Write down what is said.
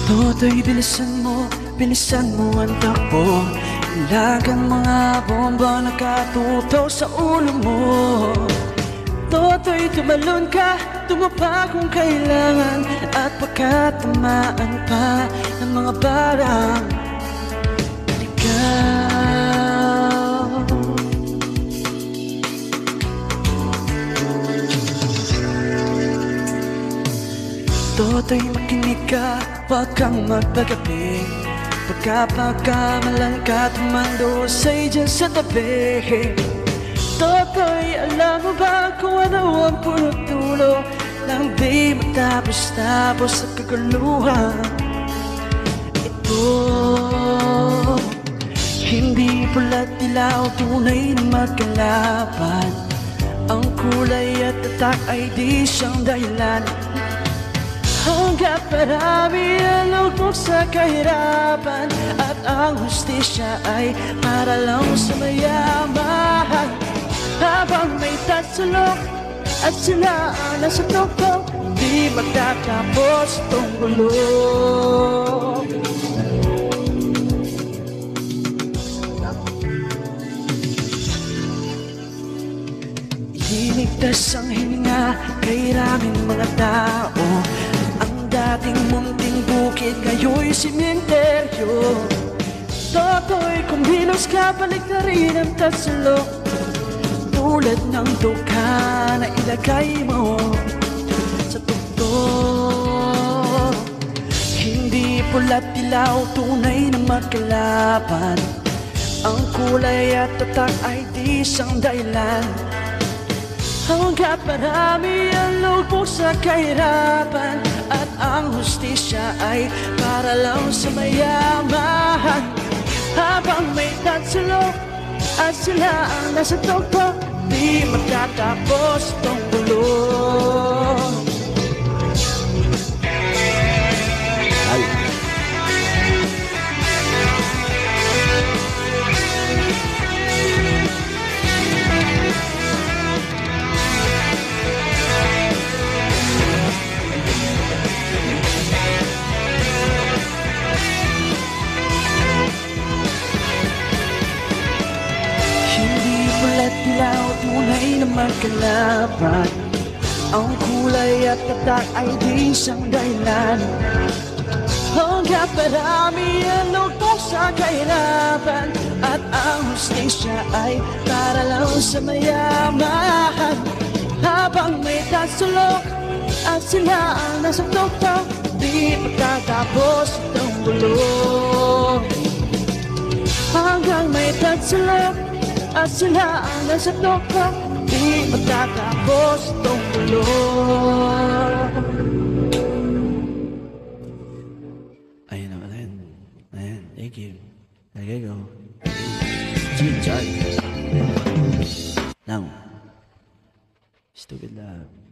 Toto'y bilisan mo ang takbo. Ilagang mga bomba nakatutok sa ulo mo. Toto'y tumalon ka, tumapa kung kailangan, at pagkatamaan pa ng mga barang. Ikaw Toto'y makinig ka, huwag kang magpagabi. Pagkapagkamalan ka, tumandosay dyan sa tabi. Toto'y alam mo ba kung ano ang punot dulo ng di matapos-tapos sa kaguluhan? Ito, hindi pula't dilaw, tunay na magkalaban. Ang kulay at tatak ay di siyang dahilan. Hanggat marami ang lugmok sa kahirapan, at ang hustisya ay para lang sa mayaman. Habang may tatsulok at sila nasa tuktok, di magtatapos itong gulo. Iligtas ang hininga kay raming mga tao. Ang dating munting bukid ngayon'y simenteryo. Toto'y kumilos ka, balik na rin ang tatsulok, tulad ng duka na ilagay mo sa tuktok. Hindi pula't dilaw, tunay na magkalaban. Ang kulay at tatak ay di isang dahilan. Hanggat marami ang lugmok sa kahirapan, at ang hustisya ay para lang sa mayaman. Habang may tatsulok at sila ang nasa tuktok, di magtatapos itong gulo. Dilaw, tunay na magkalaban. Ang kulay at tatak ay di isang dahilan. Hanggat marami ang lugmok sa kahirapan, at ang hustisya ay para lang sa mayaman. Habang may tatsulok at sila ang nasa tuktok, di magtatapos itong gulo. Hanggang may tatsulok at sila ang nasa tuktok, di magtatapos itong gulo. Ayun naman, ayun. Thank you. There you go. G-Chart. Now, Stupid Love.